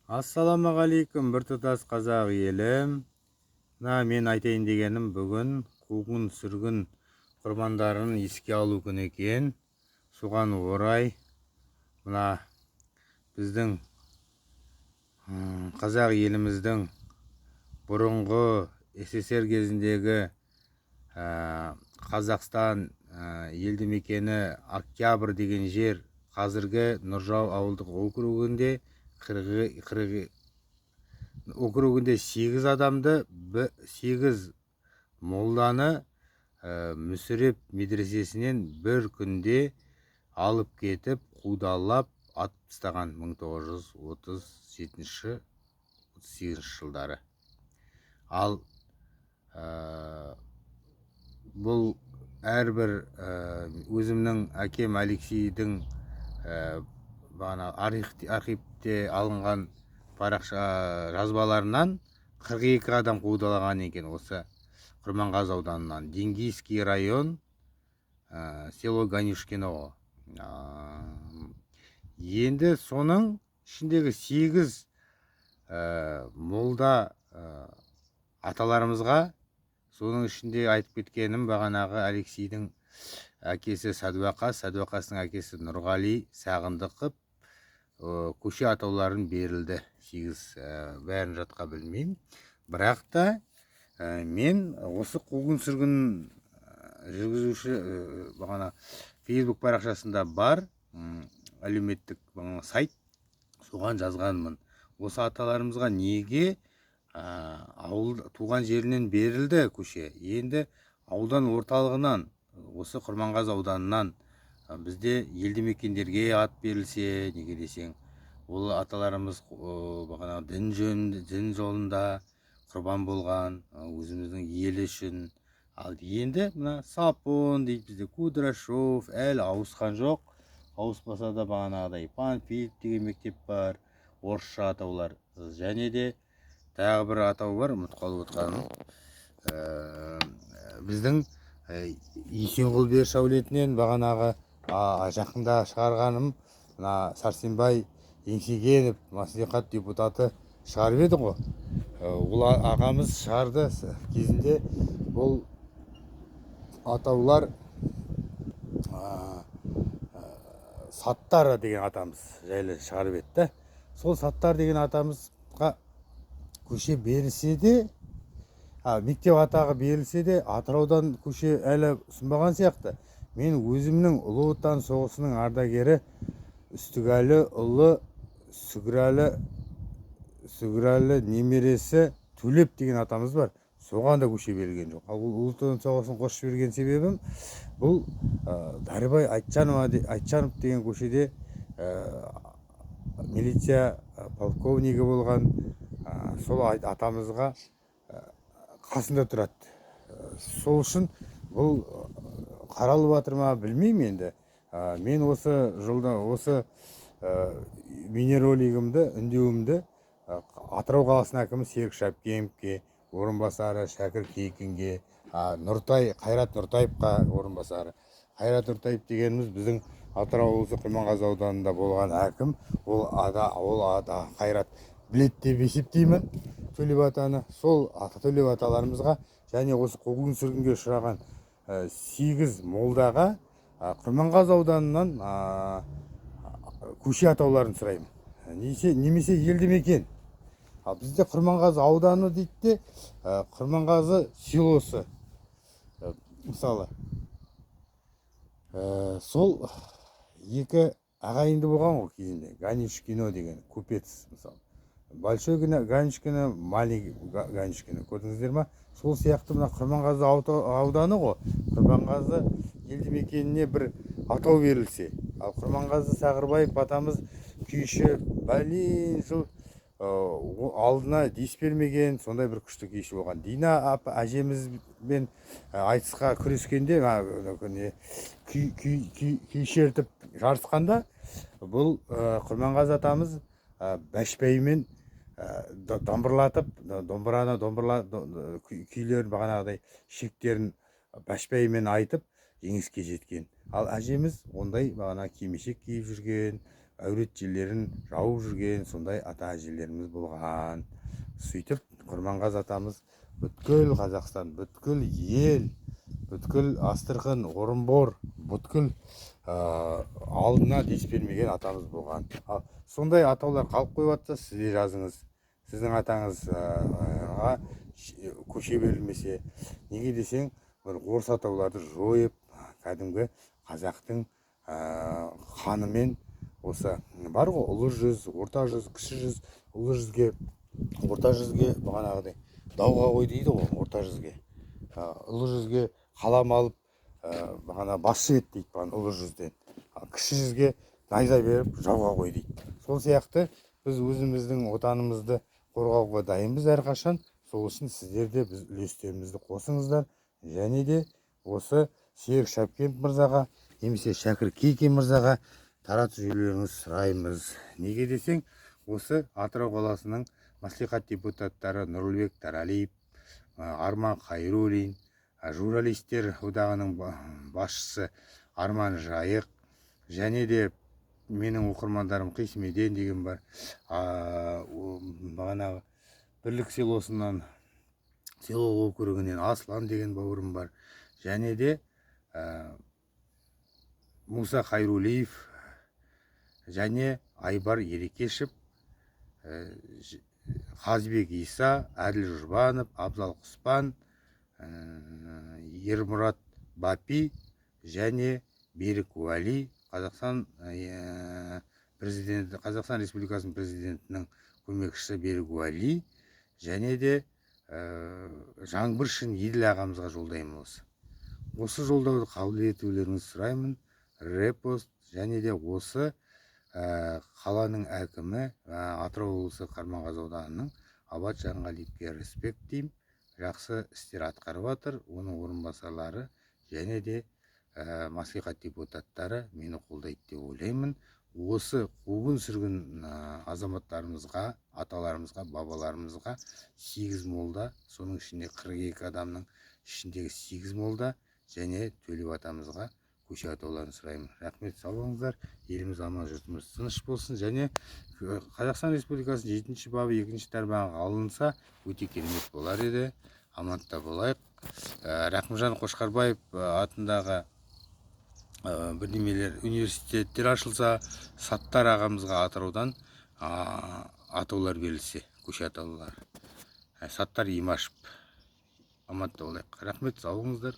Ассалаумағалейкум, біртұтас қазақ елім. Мен айтайын дегенім, бүгін қуғын-сүргін құрбандарын еске алу күні екен. Соған орай мына біздің қазақ еліміздің бұрынғы СССР кезіндегі Қазақстан елді мекені Октябрь деген жер, қазіргі Нұржау ауылдық округінде округінде 8 адамды, 8 молданы Мүсіреп медресесінен бір күнде алып кетіп, қудалап атып тастаған 1937-38 жылдары. Ал бұл әрбір өзімнің әкем Алексейдің бағана архивте алынған парақша жазбаларынан 42 адам қудалаған екен осы Құрманғазы ауданынан. Денгийский район, село Ганюшкино. Енді соның ішіндегі 8 молда аталарымызға, соның ішінде айтып кеткенім бағанағы Алексейдің әкесі Сәдуақастың әкесі Нұрғали Сағындықов көше атауларын берілді. 8 бәрін жатқа білмеймін. Бірақ та мен осы қуғын-сүргін жүргізуші бағана Facebook парақшасында бар әлеуметтік сайт, соған жазғанмын. Осы аталарымызға неге ауыл туған жерінен берілді көше? Енді аудан орталығынан, осы Құрманғазы ауданынан бізде елді мекендерге ат берілсе, неге десең, ол аталарымыз бағана дін жолында құрбан болған, өзіміздің ел үшін. Ал енді мына Сапон дейді, бізде Кудрашов әлі ауысқан жоқ. Ауыспаса да бағанағыдай Панфилов деген мектеп бар, орысша атаулар. Және де тағы бір атау бар, ұмытып қалып отырғаным. Біздің Есенғұл Беріш әулетінен бағанағы жақында шығарғаным, мына Сәрсенбай Еңсегенов мәслихат депутаты шығарып еді ғой. Ол ағамыз шығарды кезінде. Бұл атаулар Саттар деген атамыз жайлы шығарып еді. Сол Саттар деген атамызға көше берілсе де, мектеп атағы берілсе де, Атыраудан көше әлі ұсынбаған сияқты. Мен өзімнің Ұлы Отан соғысының ардагері Үстігәлі ұлы Сүгірәлі немересі Төлеп деген атамыз бар. Соған да көше берілген жоқ. Ал Ұлы Отан соғысын қосып берген себебім, бұл Дарыбай Айтжанов деген көшеде милиция полковнигі болған, сол атамызға қасында тұрады. Сол үшін бұл қаралып жатыр ма білмеймін енді. Мен осы жылда осы бейнеролигімді, үндеуімді Атырау қаласының әкімі Серік Шәпкеновке орынбасары, Шәкір Кейкінге, Қайрат Нұртаевқа орынбасары. Қайрат Нұртаев дегеніміз біздің Атырау облысы Құрманғазы ауданында болған әкім. Ол Қайрат білет деп есептеймін Төлеп атаны. Сол Төлеп аталарымызға және осы қуғын-сүргінге ұшыраған 8 молдаға Құрманғазы ауданынан көше атауларын сұраймын. Немесе елді мекен. Бізде Құрманғазы ауданы дейді, Құрманғазы селосы. Мысалы, сол екі ағайынды болған ғой кезінде. Ганюшкино деген купец, мысалы. Большой Ганюшкино, маленький Ганюшкино. Көрдіңіздер ма? Сол сияқты мына Құрманғазы ауданы ғой. Құрманғазы елді мекеніне бір атау берілсе. Ал Құрманғазы Сағырбаев атамыз күйші, бәлен жыл алдына дес бермеген, сондай бір күшті күйші болған. Дина әжемізбен айтысқа күрескенде, күйші ертіп жарысқанда, бұл Құрманғазы атамыз бәшбәймен домбырлатып, күйлерін бағанағыдай шектерін бәшбәймен айтып жеңіске жеткен. Ал әжеміз ондай бағана кимешек киіп жүрген, әуретшілерін жауып жүрген сондай ата әжелеріміз болған. Сөйтіп Құрманғазы атамыз бүткіл Қазақстан, бүткіл ел, бүткіл Астрахань, Орынбор, бүткіл алдына дес бермеген атамыз болған. Сондай атаулар қалып қойып жатса, сізде жазыңыз. Сіздің атаңызға көше берілмесе, неге десең, бір орыс атауларды жойып, кәдімгі қазақтың ханымен осы бар ғой, ұлы жүз, орта жүз, кіші жүз, ұлы жүзге, орта жүзге бағанағыдай дауға қой дейді ғой, орта жүзге. Ұлы жүзге қалам алып, бағана басшы ет дейді баған ұлы жүзден. Кіші жүзге найза беріп жауға қой дейді. Сол сияқты біз өзіміздің отанымызды қорғауға дайынбыз әрқашан. Сол үшін сіздер де біз үлестерімізді қосыңыздар. Және де осы Серік Шапкенов мырзаға, немесе Шәкір Кейке мырзаға таратып жіберулеріңізді сұраймыз. Неге десең, осы Атырау қаласының мәслихат депутаттары Нұрлыбек Таралиев, Арман Хайруллин, журналистер одағының басшысы Арман Жайық, және де менің оқырмандарым Қисмеден деген бар, бағанағы Бірлік селосынан, село округінен Аслан деген бауырым бар, және де Муса Хайрулиев, және Айбар Ерекешев, Қазбек Иса, Әділ Жұрбанов, Абзал Құспан, Ермұрат Бапи, және Берік Уәли, Қазақстан Республикасының президентінің көмекшісі Берік Уәли, және де Жаңбыршин Еділ ағамызға жолдаймын осы. Осы жолдауды қабыл етулеріңізді сұраймын. Репост, және де осы қаланың әкімі, Атырау облысы Құрманғазы ауданының Абат Жанғалиевке респект деймін. Жақсы істер атқарып жатыр. Оның орынбасарлары және де мәслихат депутаттары мені қолдайды деп ойлаймын. Осы қуғын сүргін азаматтарымызға, аталарымызға, бабаларымызға 8 молда, соның ішінде 42 адамның ішіндегі 8 молда, және Төлеп атамызға көше атауларын сұраймын. Рахмет, сау болыңыздар. Еліміз аман, жұртымыз тыныш болсын. Және Қазақстан Республикасының 7-ші бабы 2-ші тармағы алынса, өте керемет болар еді. Амантта болайық. Рахымжан Қошқарбаев атындағы бірдемелер университеттер ашылса, Саттар ағамызға Атыраудан атаулар берілсе, көше атаулар. Саттар Имашев. Амантта болайық. Рахмет, сау болыңыздар.